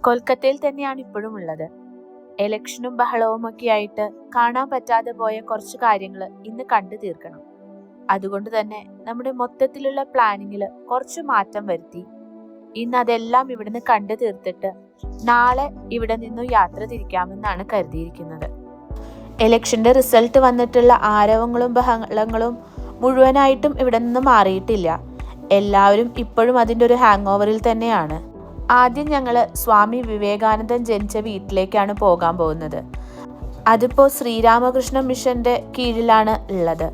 കൊൽക്കത്തയിൽ തന്നെയാണ് ഇപ്പോഴും ഉള്ളത്. എലക്ഷനും ബഹളവും ഒക്കെ ആയിട്ട് കാണാൻ പറ്റാതെ പോയ കുറച്ച് കാര്യങ്ങൾ ഇന്ന് കണ്ടു തീർക്കണം. അതുകൊണ്ട് തന്നെ നമ്മുടെ മൊത്തത്തിലുള്ള പ്ലാനിങ്ങിൽ കുറച്ച് മാറ്റം വരുത്തി ഇന്ന് അതെല്ലാം ഇവിടുന്ന് കണ്ടു തീർത്തിട്ട് നാളെ ഇവിടെ നിന്നും യാത്ര തിരിക്കാമെന്നാണ് കരുതിയിരിക്കുന്നത്. എലക്ഷന്റെ റിസൾട്ട് വന്നിട്ടുള്ള ആരവങ്ങളും ബഹളങ്ങളും മുഴുവനായിട്ടും ഇവിടെ നിന്ന് മാറിയിട്ടില്ല. എല്ലാവരും ഇപ്പോഴും അതിൻ്റെ ഒരു ഹാങ് ഓവറിൽ തന്നെയാണ്. ആദ്യം ഞങ്ങൾ സ്വാമി വിവേകാനന്ദൻ ജനിച്ച വീട്ടിലേക്കാണ് പോകാൻ പോകുന്നത്. അതിപ്പോൾ ശ്രീരാമകൃഷ്ണ മിഷന്റെ കീഴിലാണ് ഉള്ളത്.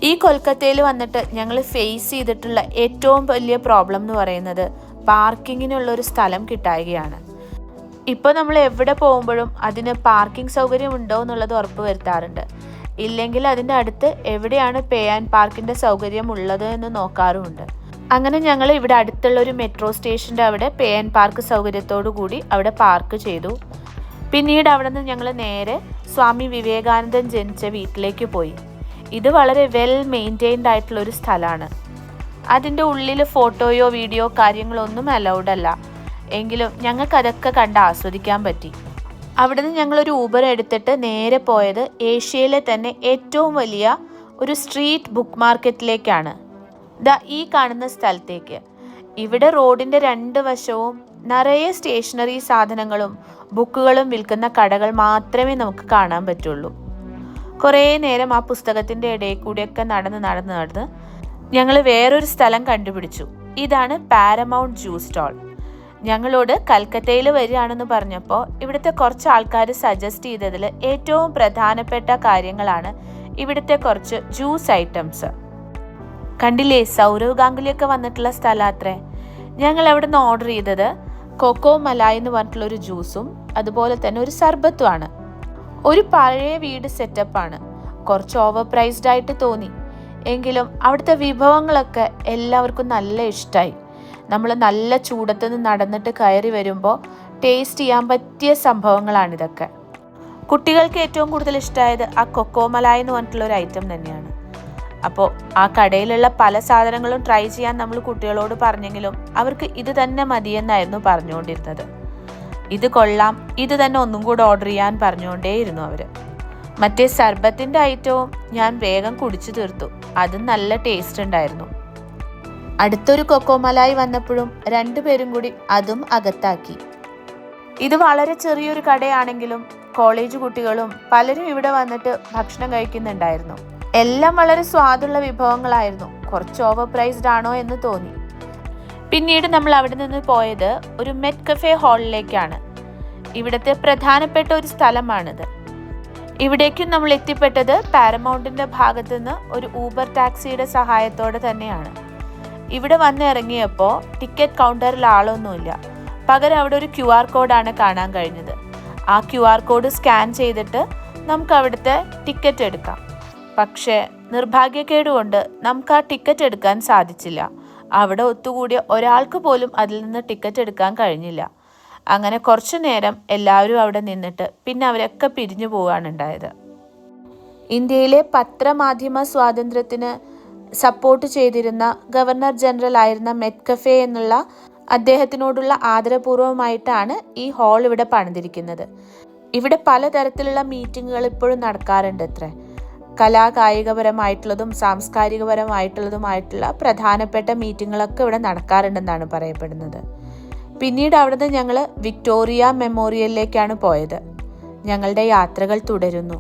ഈ കൊൽക്കത്തയിൽ വന്നിട്ട് ഞങ്ങൾ ഫേസ് ചെയ്തിട്ടുള്ള ഏറ്റവും വലിയ പ്രോബ്ലം എന്ന് പറയുന്നത് പാർക്കിങ്ങിനുള്ളൊരു സ്ഥലം കിട്ടായികയാണ്. ഇപ്പോൾ നമ്മൾ എവിടെ പോകുമ്പോഴും അതിന് പാർക്കിംഗ് സൗകര്യം ഉണ്ടോ എന്നുള്ളത് ഉറപ്പ് വരുത്താറുണ്ട്. ഇല്ലെങ്കിൽ അതിൻ്റെ അടുത്ത് എവിടെയാണ് പേ ആൻഡ് പാർക്കിൻ്റെ സൗകര്യം ഉള്ളത് എന്ന് നോക്കാറുമുണ്ട്. അങ്ങനെ ഞങ്ങൾ ഇവിടെ അടുത്തുള്ള ഒരു മെട്രോ സ്റ്റേഷൻ്റെ അവിടെ പേ ആൻഡ് പാർക്ക് സൗകര്യത്തോടു കൂടി അവിടെ പാർക്ക് ചെയ്തു. പിന്നീട് അവിടെ നിന്ന് ഞങ്ങൾ നേരെ സ്വാമി വിവേകാനന്ദൻ ജനിച്ച വീട്ടിലേക്ക് പോയി. ഇത് വളരെ വെൽ മെയിൻറ്റെയിൻഡ് ആയിട്ടുള്ള ഒരു സ്ഥലമാണ്. അതിൻ്റെ ഉള്ളിൽ ഫോട്ടോയോ വീഡിയോ കാര്യങ്ങളൊന്നും അലൗഡ് അല്ല. എങ്കിലും ഞങ്ങൾക്ക് അതൊക്കെ കണ്ട് ആസ്വദിക്കാൻ പറ്റി. അവിടെ നിന്ന് ഞങ്ങളൊരു ഊബർ എടുത്തിട്ട് നേരെ പോയത് ഏഷ്യയിലെ തന്നെ ഏറ്റവും വലിയ ഒരു സ്ട്രീറ്റ് ബുക്ക് മാർക്കറ്റിലേക്കാണ്. ഈ കാണുന്ന സ്ഥലത്തേക്ക്. ഇവിടെ റോഡിൻ്റെ രണ്ട് വശവും നിറയെ സ്റ്റേഷനറി സാധനങ്ങളും ബുക്കുകളും വിൽക്കുന്ന കടകൾ മാത്രമേ നമുക്ക് കാണാൻ പറ്റുള്ളൂ. കുറേ നേരം ആ പുസ്തകത്തിൻ്റെ ഇടയിൽ കൂടിയൊക്കെ നടന്ന് ഞങ്ങൾ വേറൊരു സ്ഥലം കണ്ടുപിടിച്ചു. ഇതാണ് പാരമൗണ്ട് ജ്യൂസ് സ്റ്റാൾ. ഞങ്ങളോട് കൽക്കത്തയിൽ വരികയാണെന്ന് പറഞ്ഞപ്പോൾ ഇവിടുത്തെ കുറച്ച് ആൾക്കാർ സജസ്റ്റ് ചെയ്തതിൽ ഏറ്റവും പ്രധാനപ്പെട്ട കാര്യങ്ങളാണ് ഇവിടുത്തെ കുറച്ച് ജ്യൂസ് ഐറ്റംസ്. കണ്ടില്ലേ, സൗരവ് ഗാംഗുലിയൊക്കെ വന്നിട്ടുള്ള സ്ഥലം അത്രേ. ഞങ്ങൾ അവിടെ നിന്ന് ഓർഡർ ചെയ്തത് കൊക്കോ മലായ് എന്ന് പറഞ്ഞിട്ടുള്ളൊരു ജ്യൂസും അതുപോലെ തന്നെ ഒരു സർബത്തുമാണ്. ഒരു പഴയ വീട് സെറ്റപ്പാണ്. കുറച്ച് ഓവർ പ്രൈസ്ഡ് ആയിട്ട് തോന്നി. എങ്കിലും അവിടുത്തെ വിഭവങ്ങളൊക്കെ എല്ലാവർക്കും നല്ല ഇഷ്ടമായി. നമ്മൾ നല്ല ചൂടത്ത് നിന്ന് നടന്നിട്ട് കയറി വരുമ്പോൾ ടേസ്റ്റ് ചെയ്യാൻ പറ്റിയ സംഭവങ്ങളാണിതൊക്കെ. കുട്ടികൾക്ക് ഏറ്റവും കൂടുതൽ ഇഷ്ടമായത് ആ കൊക്കോ മലായ് എന്ന് പറഞ്ഞിട്ടുള്ള ഒരു ഐറ്റം തന്നെയാണ്. അപ്പോൾ ആ കടയിലുള്ള പല സാധനങ്ങളും ട്രൈ ചെയ്യാൻ നമ്മൾ കുട്ടികളോട് പറഞ്ഞെങ്കിലും അവർക്ക് ഇത് തന്നെ മതിയെന്നായിരുന്നു പറഞ്ഞുകൊണ്ടിരുന്നത്. ഇത് കൊള്ളാം, ഇത് തന്നെ ഒന്നും കൂടെ ഓർഡർ ചെയ്യാൻ പറഞ്ഞുകൊണ്ടേയിരുന്നു അവർ. മറ്റേ സർബത്തിൻ്റെ ഐറ്റവും ഞാൻ വേഗം കുടിച്ചു തീർത്തു. അതും നല്ല ടേസ്റ്റ് ഉണ്ടായിരുന്നു. അടുത്തൊരു കൊക്കോ മലായി വന്നപ്പോഴും രണ്ടുപേരും കൂടി അതും അകത്താക്കി. ഇത് വളരെ ചെറിയൊരു കടയാണെങ്കിലും കോളേജ് കുട്ടികളും പലരും ഇവിടെ വന്നിട്ട് ഭക്ഷണം കഴിക്കുന്നുണ്ടായിരുന്നു. എല്ലാം വളരെ സ്വാദുള്ള വിഭവങ്ങളായിരുന്നു. കുറച്ച് ഓവർ പ്രൈസ്ഡ് ആണോ എന്ന് തോന്നി. പിന്നീട് നമ്മൾ അവിടെ നിന്ന് പോയത് ഒരു മെറ്റ് കഫേ ഹാളിലേക്കാണ്. ഇവിടുത്തെ പ്രധാനപ്പെട്ട ഒരു സ്ഥലമാണിത്. ഇവിടേക്കും നമ്മൾ എത്തിപ്പെട്ടത് പാരമൗണ്ടിന്റെ ഭാഗത്തുനിന്ന് ഒരു ഊബർ ടാക്സിയുടെ സഹായത്തോടെ തന്നെയാണ്. ഇവിടെ വന്ന് ഇറങ്ങിയപ്പോൾ ടിക്കറ്റ് കൗണ്ടറിൽ ആളൊന്നുമില്ല. പകരം അവിടെ ഒരു QR കോഡാണ് കാണാൻ കഴിഞ്ഞത്. ആ QR കോഡ് സ്കാൻ ചെയ്തിട്ട് നമുക്ക് അവിടുത്തെ ടിക്കറ്റ് എടുക്കാം. പക്ഷേ നിർഭാഗ്യക്കേട് കൊണ്ട് നമുക്ക് ആ ടിക്കറ്റ് എടുക്കാൻ സാധിച്ചില്ല. അവിടെ ഒത്തുകൂടിയ ഒരാൾക്ക് പോലും അതിൽ നിന്ന് ടിക്കറ്റ് എടുക്കാൻ കഴിഞ്ഞില്ല. അങ്ങനെ കുറച്ചു നേരം എല്ലാവരും അവിടെ നിന്നിട്ട് പിന്നെ അവരൊക്കെ പിരിഞ്ഞു പോവുകയാണ് ഉണ്ടായത്. ഇന്ത്യയിലെ പത്രമാധ്യമ സ്വാതന്ത്ര്യത്തിന് സപ്പോർട്ട് ചെയ്തിരുന്ന ഗവർണർ ജനറൽ ആയിരുന്ന മെറ്റ് കഫേ എന്നുള്ള അദ്ദേഹത്തിനോടുള്ള ആദരപൂർവ്വമായിട്ടാണ് ഈ ഹാൾ ഇവിടെ പണിതിരിക്കുന്നത്. ഇവിടെ പലതരത്തിലുള്ള മീറ്റിങ്ങുകൾ ഇപ്പോഴും നടക്കാറുണ്ട് അത്രേ. കലാകായികപരമായിട്ടുള്ളതും സാംസ്കാരികപരമായിട്ടുള്ളതുമായിട്ടുള്ള പ്രധാനപ്പെട്ട മീറ്റിങ്ങുകളൊക്കെ ഇവിടെ നടക്കാറുണ്ടെന്നാണ് പറയപ്പെടുന്നത്. പിന്നീട് അവിടുന്ന് ഞങ്ങൾ വിക്ടോറിയ മെമ്മോറിയലിലേക്കാണ് പോയത്. ഞങ്ങളുടെ യാത്രകൾ തുടരുന്നു.